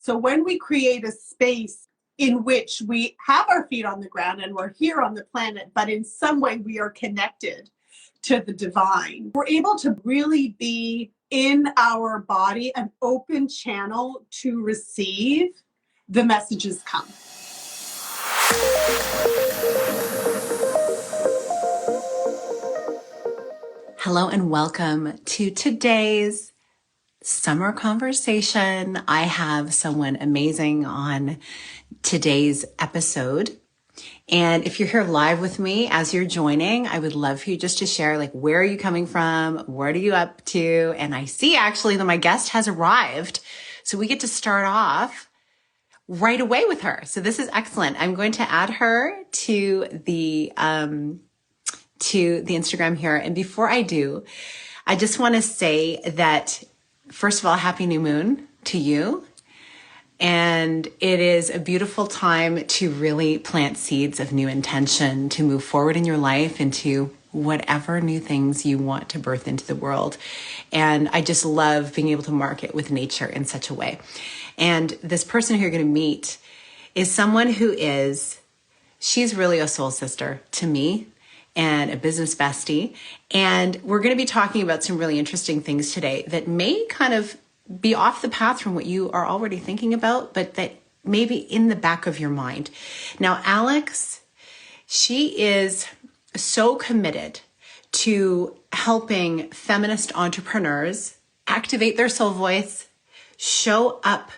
So when we create a space in which we have our feet on the ground and we're here on the planet, but in some way we are connected to the divine, we're able to really be in our body, an open channel to receive the messages come. Hello and welcome to today's summer conversation. I have someone amazing on today's episode. And if you're here live with me as you're joining, I would love for you just to share, like, where are you coming from? What are you up to? And I see actually that my guest has arrived. So we get to start off right away with her. So this is excellent. I'm going to add her to the Instagram here. And before I do, I just want to say that, first of all, happy new moon to you. And it is a beautiful time to really plant seeds of new intention to move forward in your life into whatever new things you want to birth into the world. And I just love being able to mark it with nature in such a way. And this person who you're going to meet is someone she's really a soul sister to me and a business bestie. And we're going to be talking about some really interesting things today that may kind of be off the path from what you are already thinking about, but that may be in the back of your mind. Now, Alex, she is so committed to helping feminist entrepreneurs activate their soul voice, show up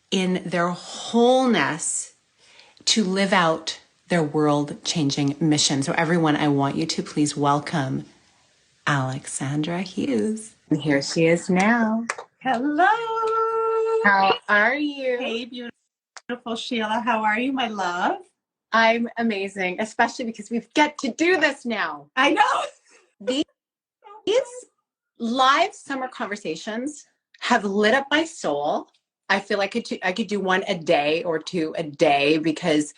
in their wholeness to live out their world-changing mission. So everyone, I want you to please welcome Alexandra Hughes. And here she is now. Hello. How are you? Hey, beautiful Sheila. How are you, my love? I'm amazing, especially because we get to do this now. I know. These live summer conversations have lit up my soul. I feel like I could do one a day or two a day because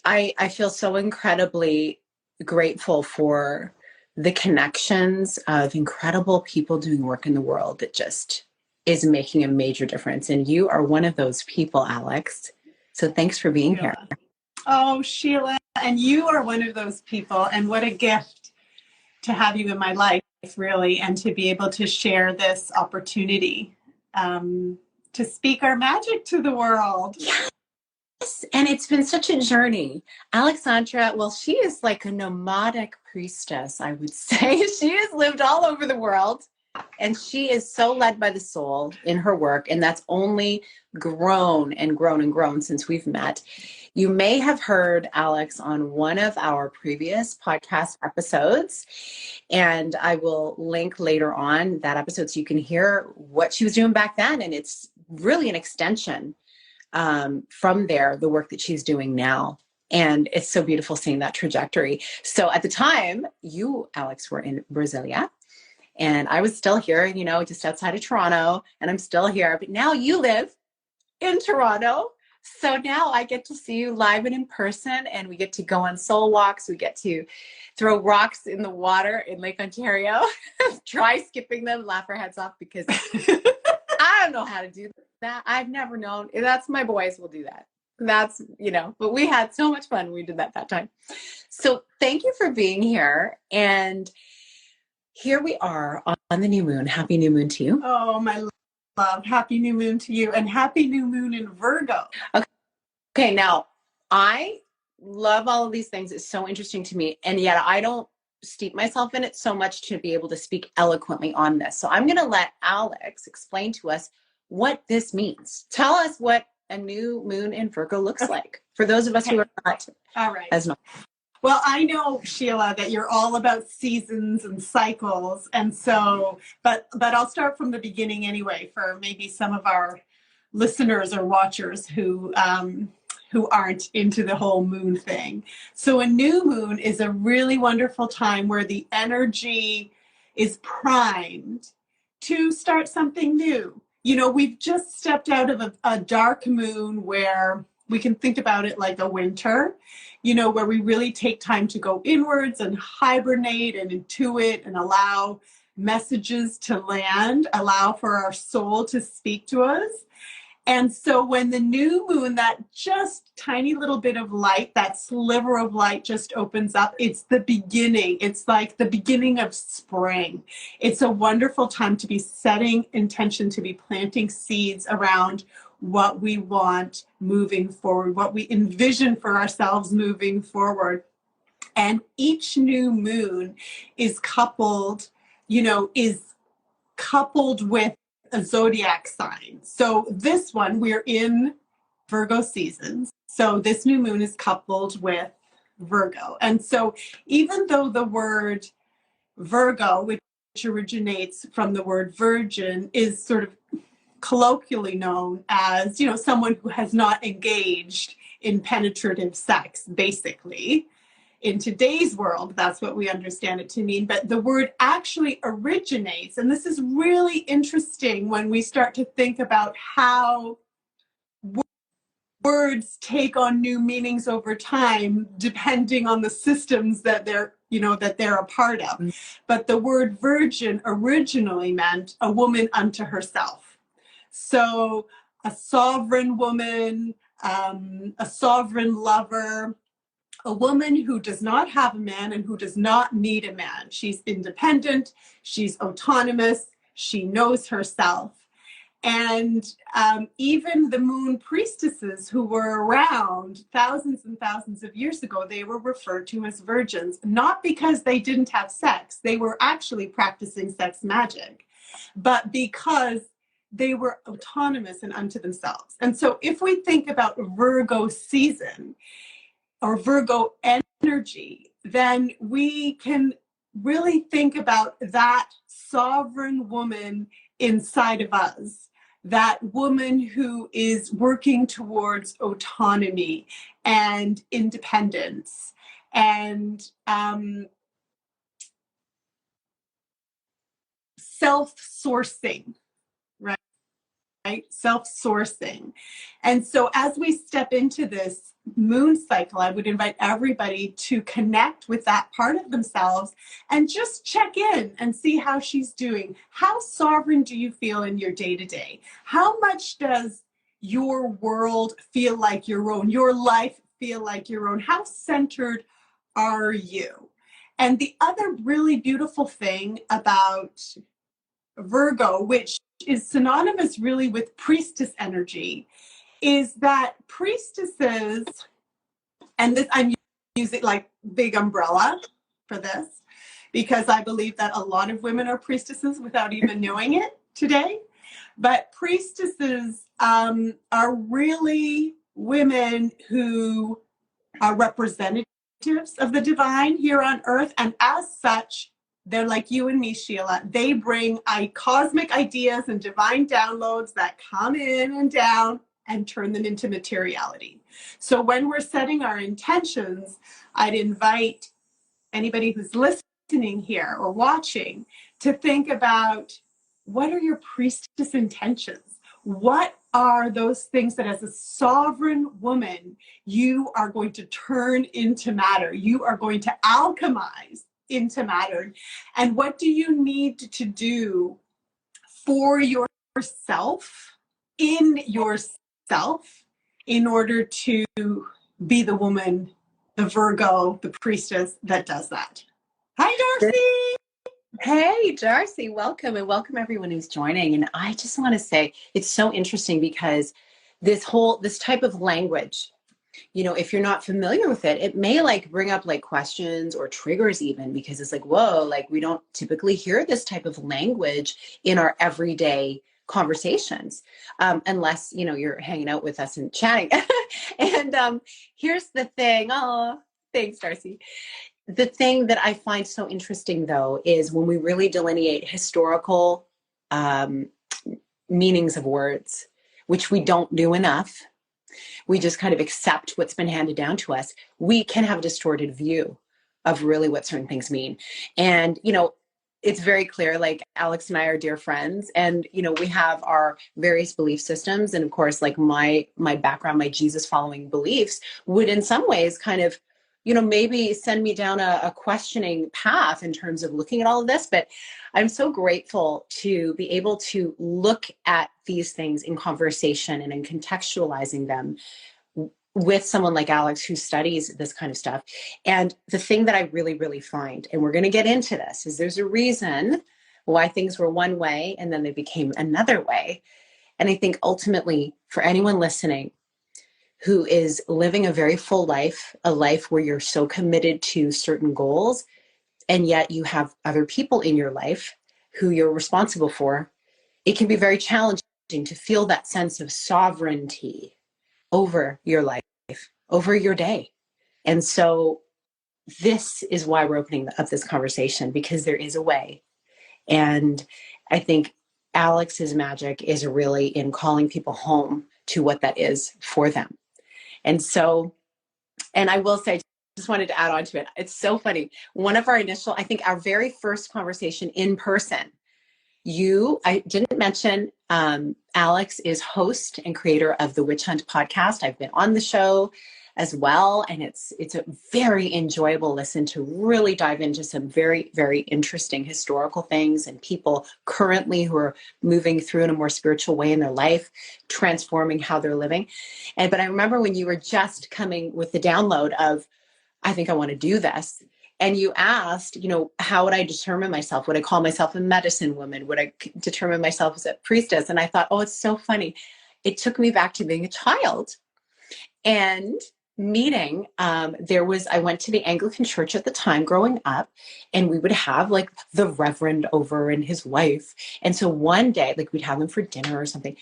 I feel so incredibly grateful for the connections of incredible people doing work in the world that just is making a major difference. And you are one of those people, Alex. So thanks for being here. Oh, Sheila, and you are one of those people. And what a gift to have you in my life, really, and to be able to share this opportunity to speak our magic to the world. Yes. And it's been such a journey. Alexandra, well, she is like a nomadic priestess, I would say. She has lived all over the world, and she is so led by the soul in her work, and that's only grown and grown and grown since we've met. You may have heard Alex on one of our previous podcast episodes, and I will link later on that episode so you can hear what she was doing back then, and it's really an extension from there, the work that she's doing now. And it's so beautiful seeing that trajectory. So at the time, you, Alex, were in Brasilia, and I was still here, just outside of Toronto, and I'm still here. But now you live in Toronto. So now I get to see you live and in person, and we get to go on soul walks. We get to throw rocks in the water in Lake Ontario, try skipping them, laugh our heads off because I don't know how to do that. I've never known. That's my boys will do that. That's, but we had so much fun when we did that time. So thank you for being here. And here we are on the new moon. Happy new moon to you. Oh, my love. Happy new moon to you, and happy new moon in Virgo. Okay. Now, I love all of these things. It's so interesting to me. And yet I don't steep myself in it so much to be able to speak eloquently on this. So I'm going to let Alex explain to us what this means. Tell us what a new moon in Virgo looks like for those of us who are not all right. as much. Well, I know, Sheila, that you're all about seasons and cycles. And so, but I'll start from the beginning anyway, for maybe some of our listeners or watchers who aren't into the whole moon thing. So a new moon is a really wonderful time where the energy is primed to start something new. We've just stepped out of a dark moon where we can think about it like a winter, where we really take time to go inwards and hibernate and intuit and allow messages to land, allow for our soul to speak to us. And so when the new moon, that just tiny little bit of light, that sliver of light just opens up, it's the beginning. It's like the beginning of spring. It's a wonderful time to be setting intention, to be planting seeds around what we want moving forward, what we envision for ourselves moving forward. And each new moon is coupled, is coupled with a zodiac sign. So this one, we're in Virgo seasons. So this new moon is coupled with Virgo. And so even though the word Virgo, which originates from the word virgin, is sort of colloquially known as, someone who has not engaged in penetrative sex, basically. In today's world, that's what we understand it to mean. But the word actually originates, and this is really interesting when we start to think about how words take on new meanings over time, depending on the systems that they're a part of. But the word virgin originally meant a woman unto herself. So a sovereign woman, a sovereign lover, a woman who does not have a man and who does not need a man. She's independent, she's autonomous, she knows herself. And even the moon priestesses who were around thousands and thousands of years ago, they were referred to as virgins, not because they didn't have sex. They were actually practicing sex magic, but because they were autonomous and unto themselves. And so if we think about Virgo season, or Virgo energy, then we can really think about that sovereign woman inside of us, that woman who is working towards autonomy and independence and self-sourcing, right? Self-sourcing. And so as we step into this moon cycle, I would invite everybody to connect with that part of themselves and just check in and see how she's doing. How sovereign do you feel in your day-to-day? How much does your world feel like your own? Your life feel like your own? How centered are you? And the other really beautiful thing about Virgo, which is synonymous really with priestess energy, is that priestesses, and this I'm using like big umbrella for this, because I believe that a lot of women are priestesses without even knowing it today. But priestesses are really women who are representatives of the divine here on earth, and as such, they're like you and me, Sheila. They bring cosmic ideas and divine downloads that come in and down and turn them into materiality. So when we're setting our intentions, I'd invite anybody who's listening here or watching to think about, what are your priestess intentions? What are those things that as a sovereign woman, you are going to turn into matter? You are going to alchemize into matter. And what do you need to do for yourself, in yourself, in order to be the woman, the Virgo, the priestess that does that? Hi, Darcy. Hey, Darcy, welcome, and welcome everyone who's joining. And I just want to say it's so interesting because this type of language, if you're not familiar with it, it may like bring up like questions or triggers even, because it's like, whoa, like we don't typically hear this type of language in our everyday conversations, unless, you're hanging out with us and chatting. And here's the thing. Oh, thanks, Darcy. The thing that I find so interesting, though, is when we really delineate historical meanings of words, which we don't do enough. We just kind of accept what's been handed down to us. We can have a distorted view of really what certain things mean. And, it's very clear, like Alex and I are dear friends, and, we have our various belief systems. And of course, like my background, my Jesus following beliefs would in some ways kind of maybe send me down a questioning path in terms of looking at all of this. But I'm so grateful to be able to look at these things in conversation and in contextualizing them with someone like Alex who studies this kind of stuff. And the thing that I really, really find, and we're going to get into this, is there's a reason why things were one way and then they became another way. And I think ultimately for anyone listening who is living a very full life, a life where you're so committed to certain goals, and yet you have other people in your life who you're responsible for, it can be very challenging to feel that sense of sovereignty over your life, over your day. And so this is why we're opening up this conversation, because there is a way. And I think Alex's magic is really in calling people home to what that is for them. And so, and I will say, just wanted to add on to it. It's so funny. One of our initial, I think our very first conversation in person, I didn't mention, Alex is host and creator of the Witch Hunt podcast. I've been on the show as well. And it's a very enjoyable listen to really dive into some very, very interesting historical things and people currently who are moving through in a more spiritual way in their life, transforming how they're living. But I remember when you were just coming with the download of, I think I want to do this. And you asked, how would I determine myself? Would I call myself a medicine woman? Would I determine myself as a priestess? And I thought, oh, it's so funny. It took me back to being a child and meeting. I went to the Anglican church at the time growing up, and we would have like the reverend over and his wife. And so one day, like we'd have them for dinner or something.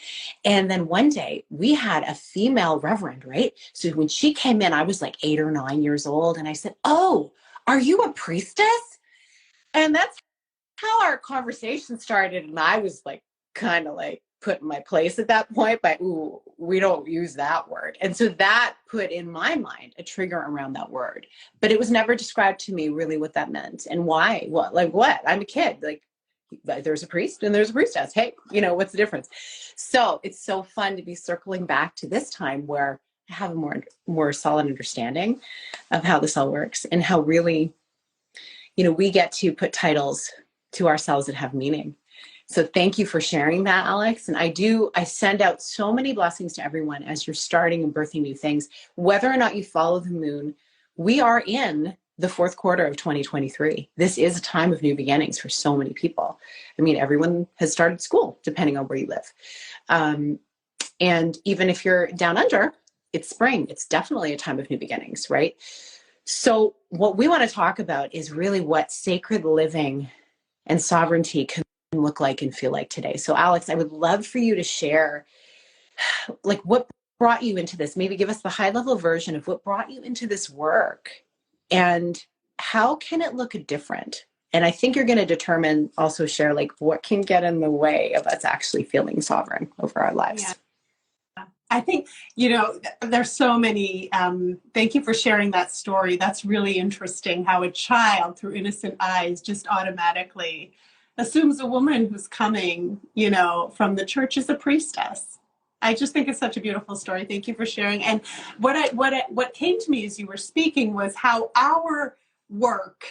And then one day we had a female reverend, right? So when she came in, I was like 8 or 9 years old. And I said, oh, are you a priestess? And that's how our conversation started. And I was like, kind of like put in my place at that point, but ooh, we don't use that word. And so that put in my mind a trigger around that word, but it was never described to me really what that meant and why, what? I'm a kid, like there's a priest and there's a priestess. Hey, what's the difference? So it's so fun to be circling back to this time where I have a more solid understanding of how this all works and how really, we get to put titles to ourselves that have meaning. So thank you for sharing that, Alex. And I send out so many blessings to everyone as you're starting and birthing new things. Whether or not you follow the moon, we are in the fourth quarter of 2023. This is a time of new beginnings for so many people. I mean, everyone has started school, depending on where you live. And even if you're down under, it's spring. It's definitely a time of new beginnings, right? So what we want to talk about is really what sacred living and sovereignty can look like and feel like today. So Alex, I would love for you to share like what brought you into this. Maybe give us the high level version of what brought you into this work and how can it look different? And I think you're going to also share like what can get in the way of us actually feeling sovereign over our lives. Yeah. I think, there's so many, thank you for sharing that story. That's really interesting how a child through innocent eyes just automatically assumes a woman who's coming, from the church is a priestess. I just think it's such a beautiful story. Thank you for sharing. And what came to me as you were speaking was how our work,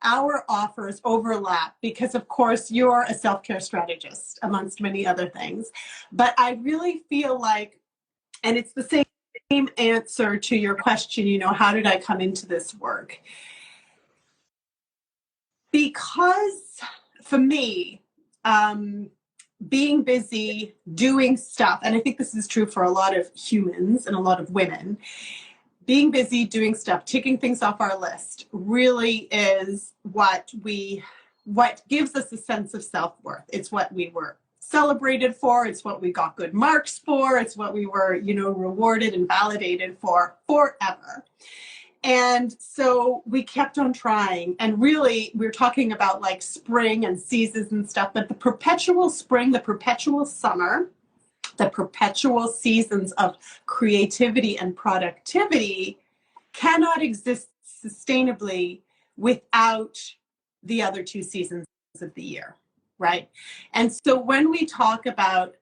our offers overlap, because of course you're a self-care strategist amongst many other things. But I really feel like, and it's the same answer to your question, how did I come into this work? Because for me, being busy, doing stuff, and I think this is true for a lot of humans and a lot of women, being busy, doing stuff, ticking things off our list really is what gives us a sense of self-worth. It's what we were celebrated for. It's what we got good marks for. It's what we were, rewarded and validated for forever. And so we kept on trying. And really, we were talking about like spring and seasons and stuff, but the perpetual spring, the perpetual summer, the perpetual seasons of creativity and productivity cannot exist sustainably without the other two seasons of the year. Right. And so when we talk about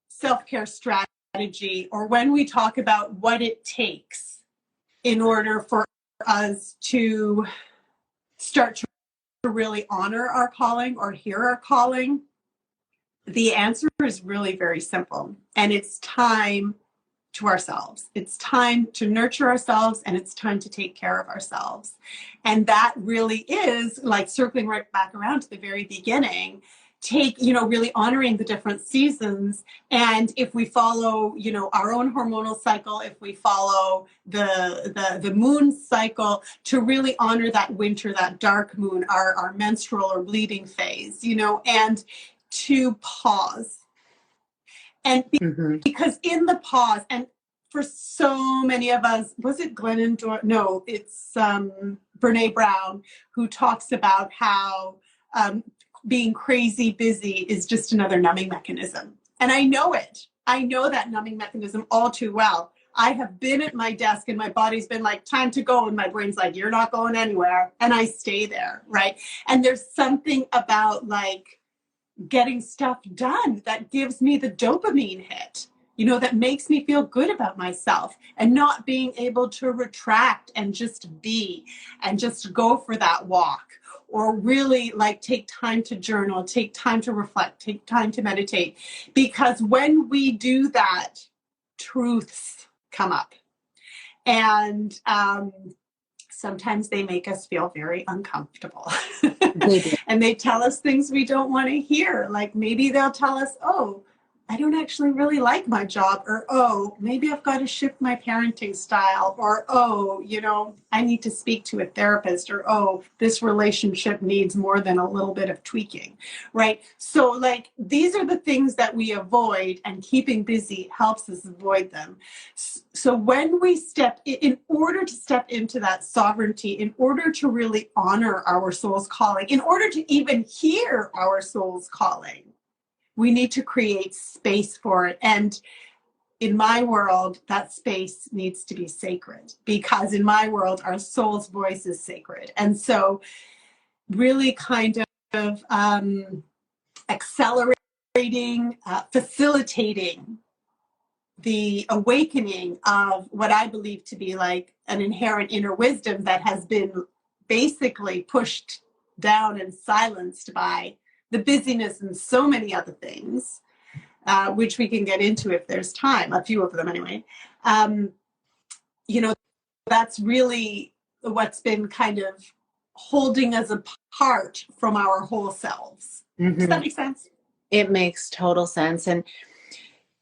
self-care strategy, or when we talk about what it takes in order for us to start to really honor our calling or hear our calling? The answer is really very simple, and it's time to ourselves. It's time to nurture ourselves, and it's time to take care of ourselves. And that really is like circling right back around to the very beginning, really honoring the different seasons. And if we follow, our own hormonal cycle, if we follow the moon cycle, to really honor that winter, that dark moon, our menstrual or bleeding phase, and to pause. And because in the pause, and for so many of us, was it Glennon Doyle? No, it's Brene Brown, who talks about how being crazy busy is just another numbing mechanism. And I know it. I know that numbing mechanism all too well. I have been at my desk and my body's been like, time to go. And my brain's like, you're not going anywhere. And I stay there, right? And there's something about like getting stuff done that gives me the dopamine hit, that makes me feel good about myself, and not being able to retract and just be and just go for that walk, or really like take time to journal, take time to reflect, take time to meditate. Because when we do that, truths come up. And sometimes they make us feel very uncomfortable. And they tell us things we don't want to hear. Like maybe they'll tell us, oh, I don't actually really like my job, or, oh, maybe I've got to shift my parenting style, or, oh, I need to speak to a therapist, or, oh, this relationship needs more than a little bit of tweaking, right? So like, these are the things that we avoid, and keeping busy helps us avoid them. So when we in order to step into that sovereignty, in order to really honor our soul's calling, in order to even hear our soul's calling, we need to create space for it. And in my world, that space needs to be sacred, because in my world, our soul's voice is sacred. And so really kind of accelerating, facilitating the awakening of what I believe to be like an inherent inner wisdom that has been basically pushed down and silenced by the busyness and so many other things, which we can get into if there's time, a few of them anyway. That's really what's been kind of holding us apart from our whole selves. Does that make sense? It makes total sense. And,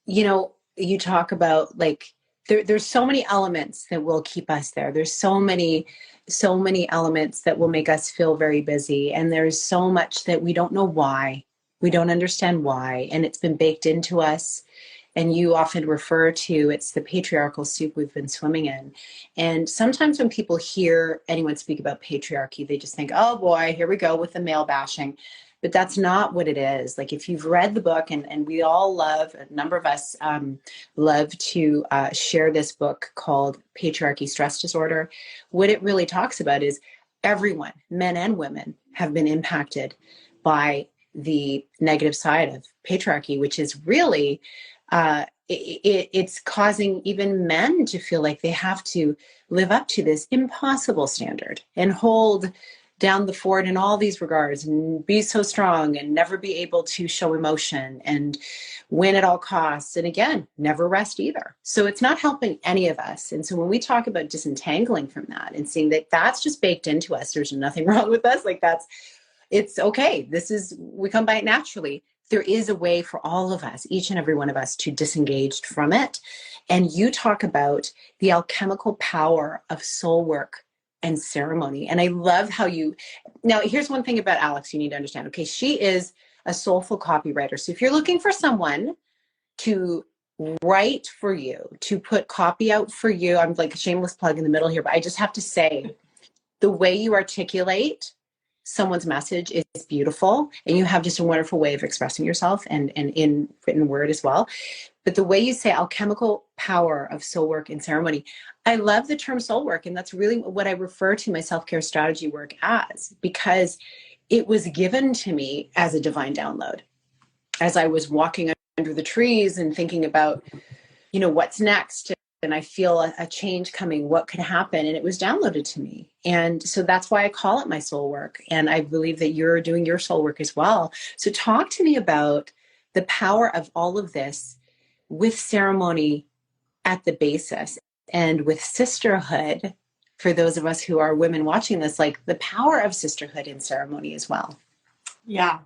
you talk about like, there's so many elements that will keep us there. There's so many elements that will make us feel very busy. And there's so much that we don't know why. We don't understand why. And it's been baked into us. And you often refer to, it's the patriarchal soup we've been swimming in. And sometimes when people hear anyone speak about patriarchy, they just think, oh boy, here we go with the male bashing. But that's not what it is. Like if you've read the book, and we all love, a number of us love to share this book called Patriarchy Stress Disorder. What it really talks about is everyone, men and women, have been impacted by the negative side of patriarchy, which is really, it's causing even men to feel like they have to live up to this impossible standard and hold down the fort in all these regards and be so strong and never be able to show emotion and win at all costs. And again, never rest either. So it's not helping any of us. And so when we talk about disentangling from that and seeing that that's just baked into us, there's nothing wrong with us. Like it's okay. We come by it naturally. There is a way for all of us, each and every one of us, to disengage from it. And you talk about the alchemical power of soul work and ceremony. And I love how now here's one thing about Alex you need to understand. Okay, she is a soulful copywriter. So if you're looking for someone to write for you, to put copy out for you, I'm like a shameless plug in the middle here, but I just have to say, the way you articulate someone's message is beautiful, and you have just a wonderful way of expressing yourself and in written word as well. But the way you say alchemical power of soul work and ceremony, I love the term soul work. And that's really what I refer to my self-care strategy work as, because it was given to me as a divine download. As I was walking under the trees and thinking about, what's next, and I feel a change coming. What could happen? And it was downloaded to me. And so that's why I call it my soul work. And I believe that you're doing your soul work as well. So talk to me about the power of all of this with ceremony at the basis and with sisterhood, for those of us who are women watching this, like the power of sisterhood in ceremony as well. Yeah.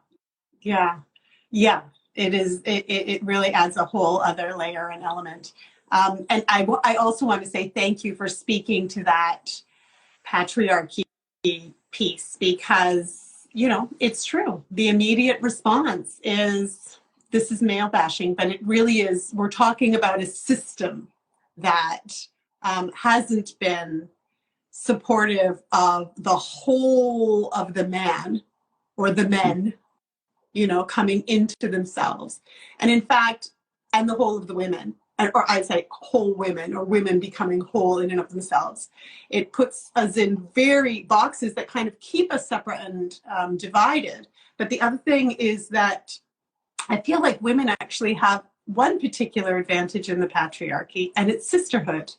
Yeah. Yeah. It is. It really adds a whole other layer and element. And I also want to say thank you for speaking to that patriarchy piece, because, you know, it's true. The immediate response is, this is male bashing, but it really is, we're talking about a system that hasn't been supportive of the whole of the man or the men, you know, coming into themselves. And in fact, and the whole of the women, or I'd say whole women, or women becoming whole in and of themselves. It puts us in very boxes that kind of keep us separate and divided. But the other thing is that I feel like women actually have one particular advantage in the patriarchy, and it's sisterhood.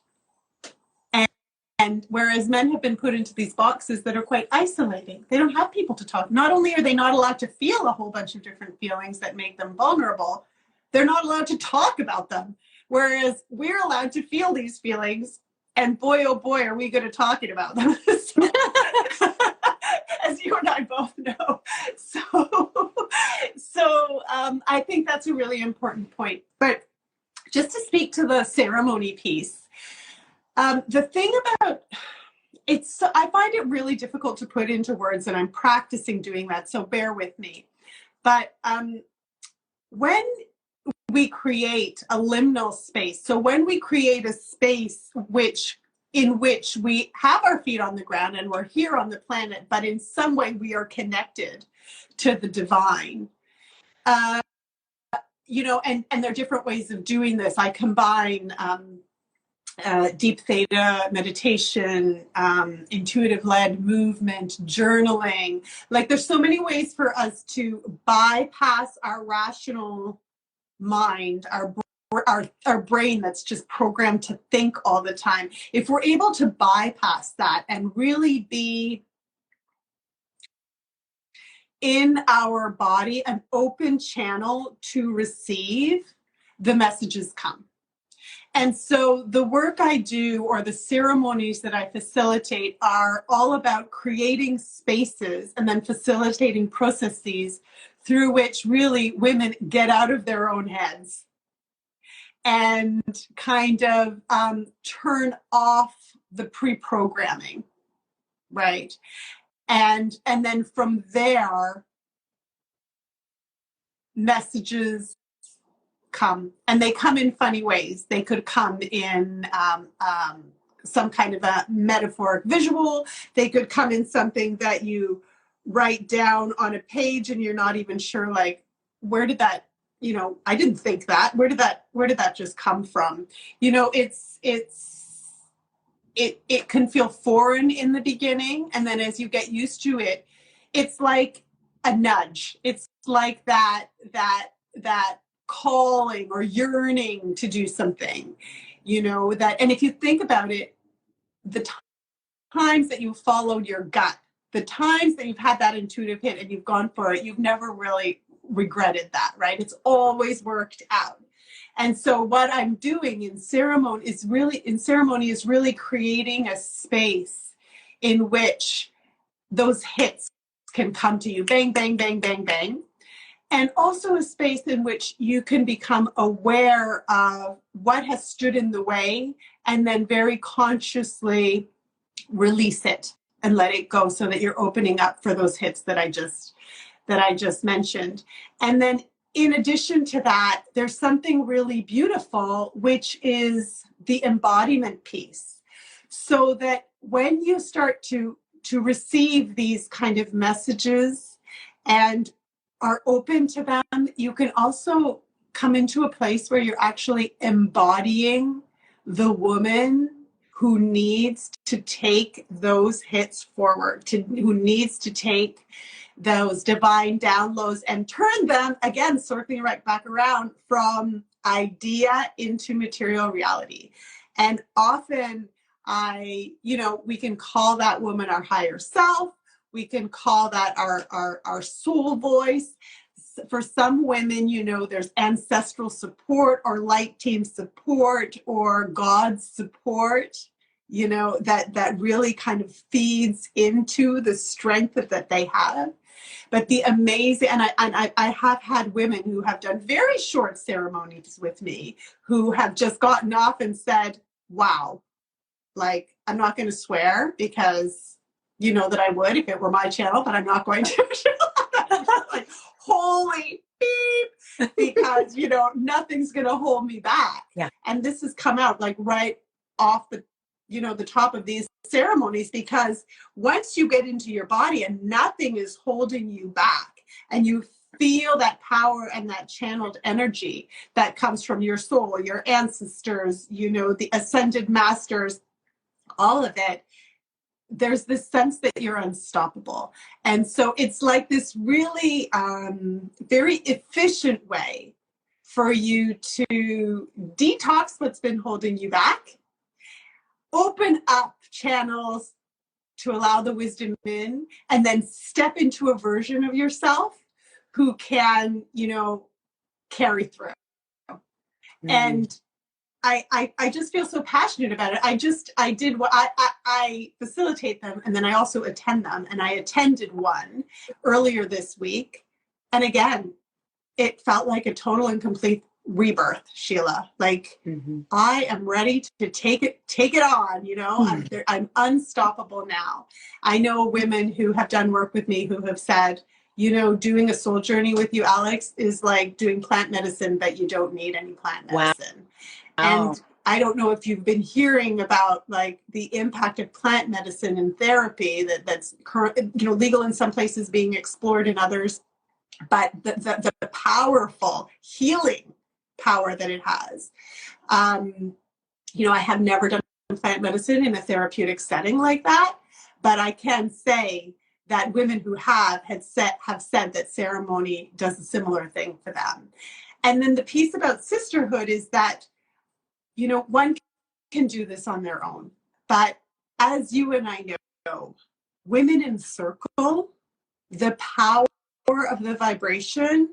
And whereas men have been put into these boxes that are quite isolating, they don't have people to talk. Not only are they not allowed to feel a whole bunch of different feelings that make them vulnerable, they're not allowed to talk about them. Whereas we're allowed to feel these feelings, and boy, oh boy, are we good at talking about them. So, as you and I both know. So I think that's a really important point. But just to speak to the ceremony piece, the thing about I find it really difficult to put into words, and I'm practicing doing that, so bear with me. But when we create a liminal space, so when we create a space in which we have our feet on the ground and we're here on the planet, but in some way we are connected to the divine, you know, and there are different ways of doing this. I combine deep theta meditation, intuitive-led movement, journaling. Like, there's so many ways for us to bypass our rational mind, our brain that's just programmed to think all the time. If we're able to bypass that and really be in our body, an open channel to receive, the messages come. And so the work I do, or the ceremonies that I facilitate, are all about creating spaces and then facilitating processes through which really women get out of their own heads and kind of turn off the pre-programming, right? And then from there, messages come, and they come in funny ways. They could come in some kind of a metaphoric visual. They could come in something that you write down on a page and you're not even sure, like, where did that, you know, I didn't think that, where did that just come from? You know, it can feel foreign in the beginning, and then as you get used to it, it's like a nudge. It's like that calling or yearning to do something, you know, that. And if you think about it, the times that you followed your gut, the times that you've had that intuitive hit and you've gone for it, you've never really regretted that, right? It's always worked out. And so what I'm doing in ceremony is really creating a space in which those hits can come to you, bang, bang, bang, bang, bang. And also a space in which you can become aware of what has stood in the way, and then very consciously release it and let it go, so that you're opening up for those hits that I just mentioned. And then in addition to that, there's something really beautiful, which is the embodiment piece. So that when you start to receive these kind of messages and are open to them, you can also come into a place where you're actually embodying the woman who needs to take those hits forward, who needs to take those divine downloads and turn them, again, circling right back around, from idea into material reality. And often we can call that woman our higher self. We can call that our soul voice. For some women, there's ancestral support or light team support or God's support, that really kind of feeds into the strength that they have. But the amazing, and I have had women who have done very short ceremonies with me who have just gotten off and said, wow, like, I'm not going to swear because that I would if it were my channel, but I'm not going to. Like, holy beep, because, nothing's going to hold me back. Yeah. And this has come out like right off the top of these ceremonies, because once you get into your body and nothing is holding you back and you feel that power and that channeled energy that comes from your soul, your ancestors, the ascended masters, all of it, there's this sense that you're unstoppable. And so it's like this really very efficient way for you to detox what's been holding you back, open up channels to allow the wisdom in, and then step into a version of yourself who can, carry through. Mm-hmm. And I just feel so passionate about it. I facilitate them, and then I also attend them. And I attended one earlier this week. And again, it felt like a total and complete rebirth, Sheila. Like, mm-hmm. I am ready to take it on, mm-hmm. I'm unstoppable now. I know women who have done work with me who have said, doing a soul journey with you, Alex, is like doing plant medicine, but you don't need any plant medicine. Wow. And I don't know if you've been hearing about like the impact of plant medicine and therapy that's current, legal in some places, being explored in others, but the powerful healing power that it has. I have never done plant medicine in a therapeutic setting like that, but I can say that women who have said that ceremony does a similar thing for them. And then the piece about sisterhood is that one can do this on their own. But as you and I know, women in circle, the power of the vibration,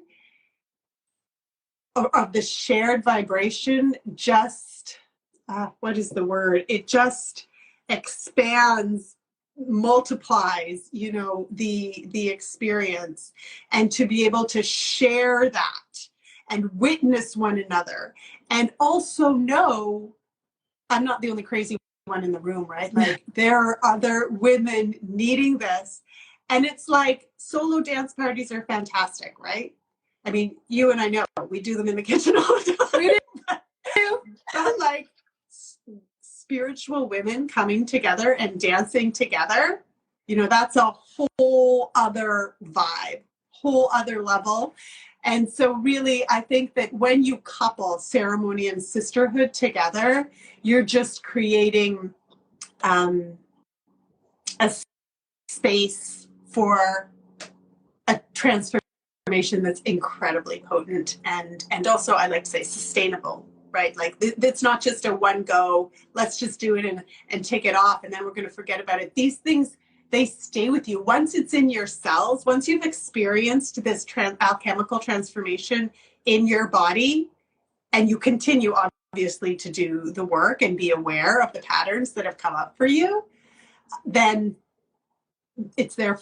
of the shared vibration, just, what is the word? It just expands, multiplies, the experience. And to be able to share that and witness one another, and also know I'm not the only crazy one in the room, right? Like, there are other women needing this. And it's like, solo dance parties are fantastic, right? I mean, you and I know we do them in the kitchen all the time. We do. But like, spiritual women coming together and dancing together, that's a whole other vibe, whole other level. And so really, I think that when you couple ceremony and sisterhood together, you're just creating a space for a transformation that's incredibly potent and also, I like to say, sustainable, right? Like, it's not just a one go, let's just do it and take it off, and then we're going to forget about it. These things, they stay with you. Once it's in your cells, once you've experienced this alchemical transformation in your body, and you continue, obviously, to do the work and be aware of the patterns that have come up for you, then it's there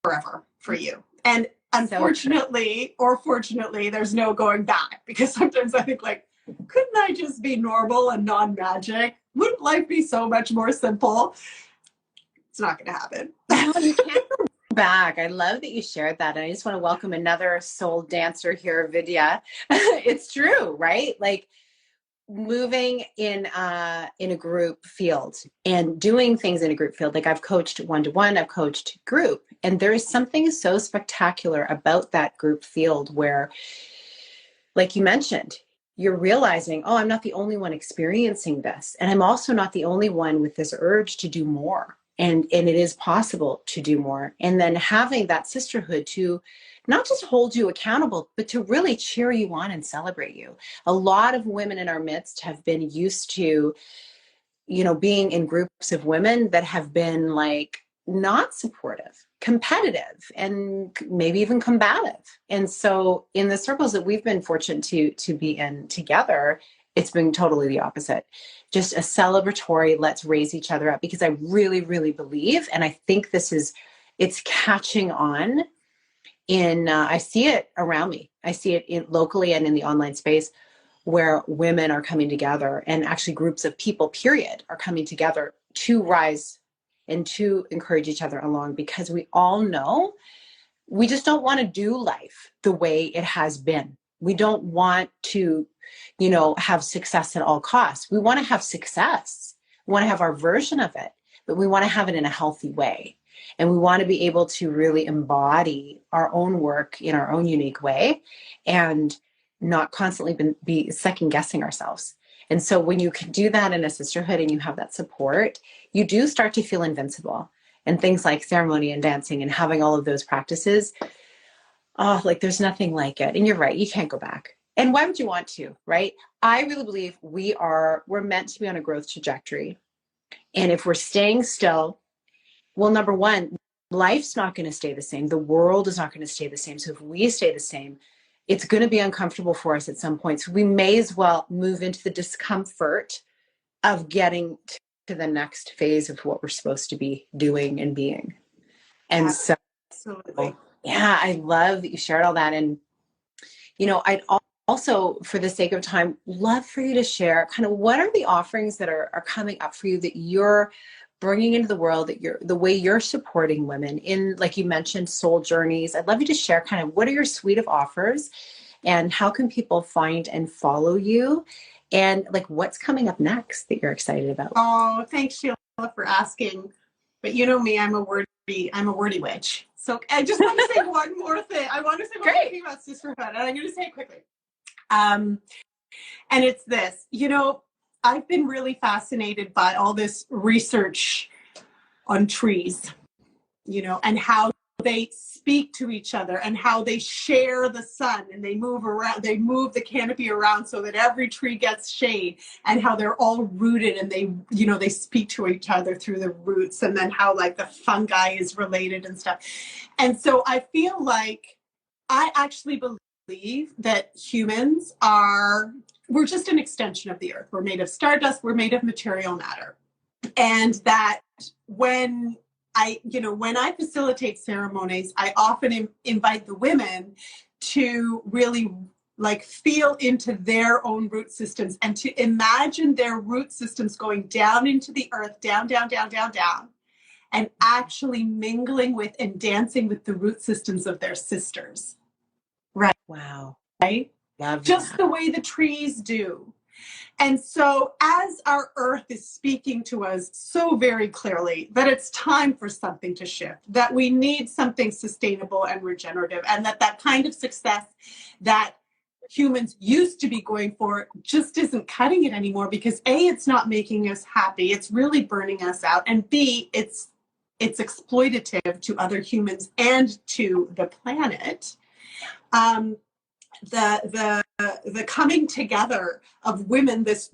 forever for you. And unfortunately, or fortunately, there's no going back, because sometimes I think, like, couldn't I just be normal and non-magic? Wouldn't life be so much more simple? It's not going to happen. No, you can't go back. I love that you shared that. And I just want to welcome another soul dancer here, Vidya. It's true, right? Like, moving in a group field and doing things in a group field. Like, I've coached one-to-one, I've coached group, and there is something so spectacular about that group field where, like you mentioned, you're realizing, oh, I'm not the only one experiencing this. And I'm also not the only one with this urge to do more. And it is possible to do more. And then having that sisterhood to not just hold you accountable, but to really cheer you on and celebrate you. A lot of women in our midst have been used to being in groups of women that have been like not supportive, competitive, and maybe even combative. And so in the circles that we've been fortunate to be in together, it's been totally the opposite. Just a celebratory, let's raise each other up, because I really, really believe, and I think it's catching on I see it around me. I see it locally and in the online space, where women are coming together, and actually groups of people, period, are coming together to rise and to encourage each other along, because we all know we just don't want to do life the way it has been. We don't want to, have success at all costs. We want to have success. We want to have our version of it, but we want to have it in a healthy way. And we want to be able to really embody our own work in our own unique way, and not constantly be second guessing ourselves. And so when you can do that in a sisterhood and you have that support, you do start to feel invincible. And things like ceremony and dancing and having all of those practices, like there's nothing like it. And you're right, you can't go back. And why would you want to, right? I really believe we're meant to be on a growth trajectory. And if we're staying still, well, number one, life's not going to stay the same. The world is not going to stay the same. So if we stay the same, it's going to be uncomfortable for us at some point. So we may as well move into the discomfort of getting to the next phase of what we're supposed to be doing and being. And so, absolutely. Yeah, I love that you shared all that. And, I'd also, for the sake of time, love for you to share kind of what are the offerings that are coming up for you that you're bringing into the world, the way you're supporting women in, like you mentioned, soul journeys. I'd love you to share kind of what are your suite of offers, and how can people find and follow you, and like what's coming up next that you're excited about? Oh, thanks, Sheila, for asking. But you know me, I'm a wordy witch. So I just want to say one more thing. I want to say one more thing about sisterhood, and I'm going to say it quickly. And it's this, I've been really fascinated by all this research on trees, and how they speak to each other and how they share the sun, and they move the canopy around so that every tree gets shade, and how they're all rooted, and they speak to each other through the roots, and then how like the fungi is related and stuff. And so I feel like I actually believe that we're just an extension of the earth. We're made of stardust. We're made of material matter. And that when I facilitate ceremonies, I often invite the women to really like feel into their own root systems, and to imagine their root systems going down into the earth, down, down, down, down, down, and actually mingling with and dancing with the root systems of their sisters. Right. Wow. Right? Love just that. the way the trees do. And so as our earth is speaking to us so very clearly that it's time for something to shift, that we need something sustainable and regenerative, and that kind of success that humans used to be going for just isn't cutting it anymore, because A, it's not making us happy, it's really burning us out, and B, it's exploitative to other humans and to the planet. The coming together of women, this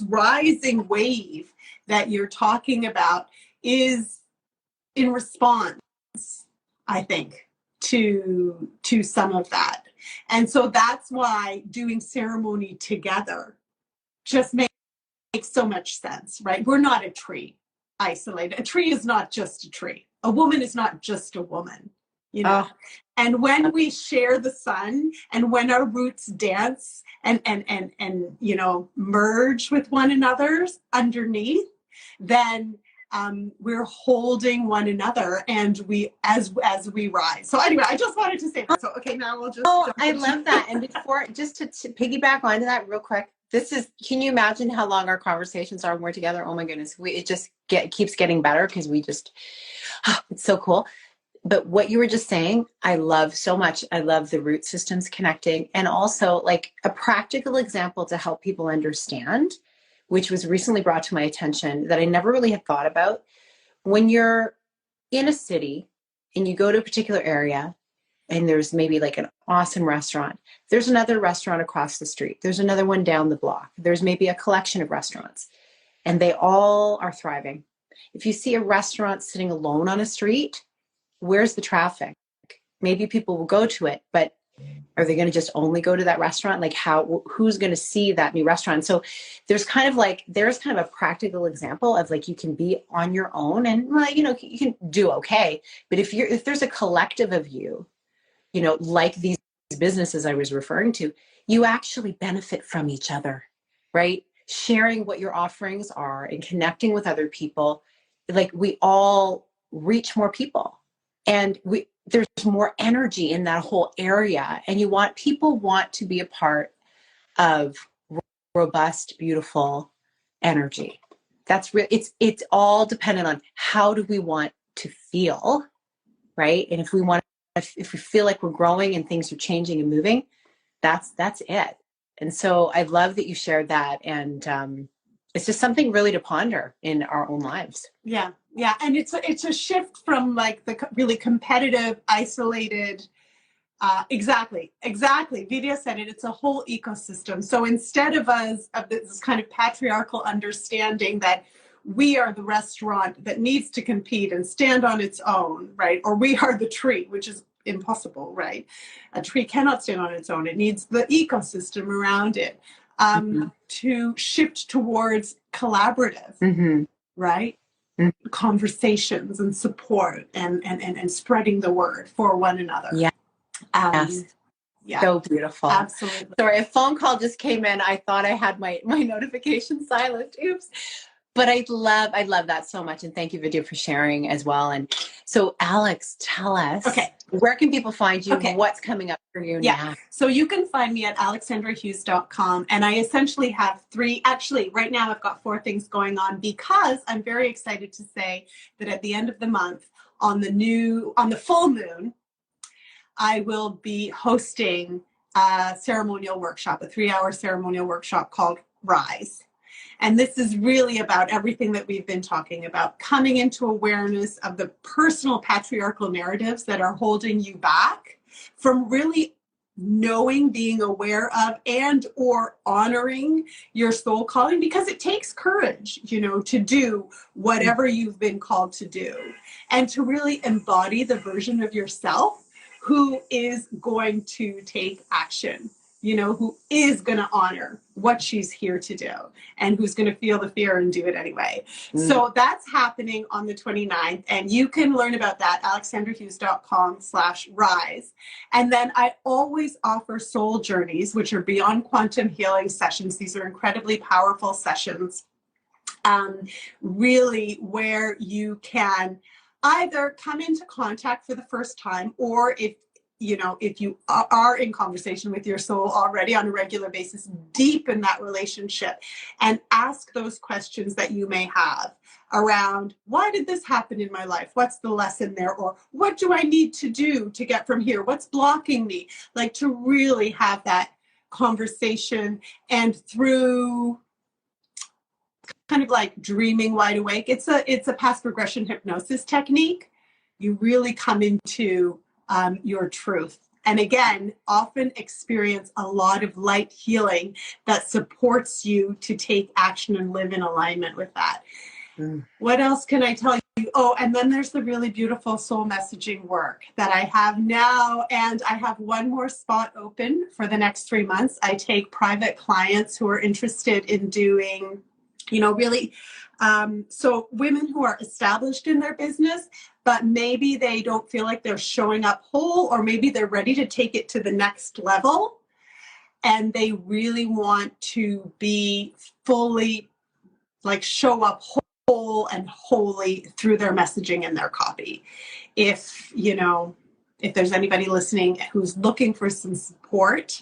rising wave that you're talking about, is in response, I think, to some of that. And so that's why doing ceremony together just makes so much sense, right? We're not a tree isolated. A tree is not just a tree. A woman is not just a woman, And when we share the sun, and when our roots dance and merge with one another's underneath, then we're holding one another, and we as we rise. So anyway, I just wanted to say that. So okay, now we'll just. I love that. And before, just to piggyback onto that real quick, can you imagine how long our conversations are when we're together? Oh my goodness, it just keeps getting better, because it's so cool. But what you were just saying, I love so much. I love the root systems connecting, and also like a practical example to help people understand, which was recently brought to my attention that I never really had thought about. When you're in a city and you go to a particular area, and there's maybe like an awesome restaurant, there's another restaurant across the street, there's another one down the block, there's maybe a collection of restaurants. and they all are thriving. If you see a restaurant sitting alone on a street, where's the traffic? Maybe people will go to it, but are they going to just only go to that restaurant? Like who's going to see that new restaurant? So there's kind of a practical example of like, you can be on your own and, well, you know, you can do okay. But if there's a collective of you, you know, like these businesses I was referring to, you actually benefit from each other, right? Sharing what your offerings are and connecting with other people. Like, we all reach more people, and there's more energy in that whole area. And people want to be a part of robust, beautiful energy. That's real. It's all dependent on how do we want to feel, right? And if we feel like we're growing and things are changing and moving, that's it. And so I love that you shared that. And it's just something really to ponder in our own lives. Yeah. Yeah. And it's a shift from like the really competitive, isolated, exactly. Vidya said it. It's a whole ecosystem. So instead of this kind of patriarchal understanding that we are the restaurant that needs to compete and stand on its own, right? Or we are the tree, which is impossible, right? A tree cannot stand on its own. It needs the ecosystem around it to shift towards collaborative, right? Conversations and support and spreading the word for one another. Yeah. Yes. Yeah. So beautiful. Absolutely. Sorry, a phone call just came in. I thought I had my notification silent. Oops. But I love that so much. And thank you, Vidya, for sharing as well. And so, Alex, tell us, where can people find you? What's coming up for you now? So you can find me at alexandrahughes.com. And I essentially have right now I've got 4 things going on, because I'm very excited to say that at the end of the month, on the full moon, I will be hosting a ceremonial workshop, a 3-hour ceremonial workshop called Rise. And this is really about everything that we've been talking about, coming into awareness of the personal patriarchal narratives that are holding you back from really knowing, being aware of, and or honoring your soul calling, because it takes courage, to do whatever you've been called to do, and to really embody the version of yourself who is going to take action, who is going to honor what she's here to do, and who's going to feel the fear and do it anyway. So that's happening on the 29th. And you can learn about that, alexandrahughes.com/rise. And then I always offer soul journeys, which are beyond quantum healing sessions. These are incredibly powerful sessions, really where you can either come into contact for the first time, or if you are in conversation with your soul already on a regular basis, deepen that relationship and ask those questions that you may have around, why did this happen in my life? What's the lesson there? Or what do I need to do to get from here? What's blocking me? Like, to really have that conversation, and through kind of like dreaming wide awake. It's a past regression hypnosis technique. You really come into your truth. And again, often experience a lot of light healing that supports you to take action and live in alignment with that. What else can I tell you? Oh, and then there's the really beautiful soul messaging work that I have now. And I have one more spot open for the next 3 months. I take private clients who are interested in doing really, so women who are established in their business, but maybe they don't feel like they're showing up whole, or maybe they're ready to take it to the next level, and they really want to be fully, like, show up whole and wholly through their messaging and their copy. If there's anybody listening who's looking for some support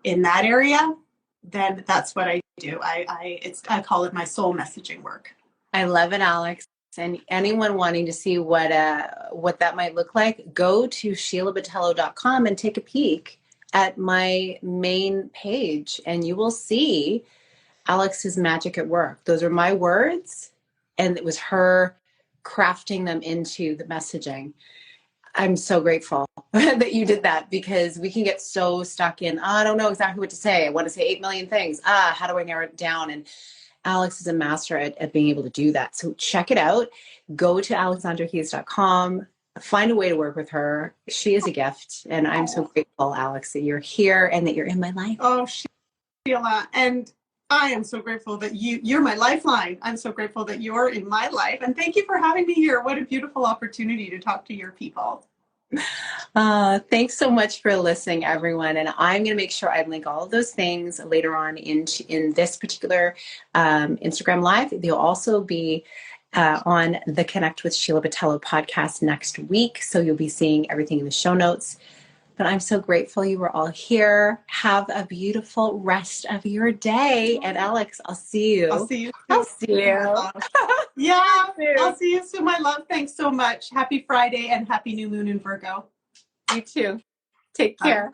in that area, then that's what I do. I call it my soul messaging work. I love it, Alex. And anyone wanting to see what that might look like, go to sheilabatello.com and take a peek at my main page, and you will see Alex's magic at work. Those are my words, and it was her crafting them into the messaging. I'm so grateful that you did that, because we can get so stuck in, I don't know exactly what to say. I want to say 8 million things. How do I narrow it down? Alex is a master at being able to do that. So check it out. Go to alexandrahughes.com. Find a way to work with her. She is a gift. And I'm so grateful, Alex, that you're here and that you're in my life. Oh, Sheila. And I am so grateful that you're my lifeline. I'm so grateful that you're in my life. And thank you for having me here. What a beautiful opportunity to talk to your people. Thanks so much for listening, everyone. And I'm going to make sure I link all of those things later on in this particular Instagram Live. They'll also be on the Connect with Sheila Botelho podcast next week. So you'll be seeing everything in the show notes. But I'm so grateful you were all here. Have a beautiful rest of your day. And Alex, I'll see you. I'll see you. I'll see you. Yeah, I'll see you soon, my love. Thanks so much. Happy Friday and happy new moon in Virgo. You too. Take care.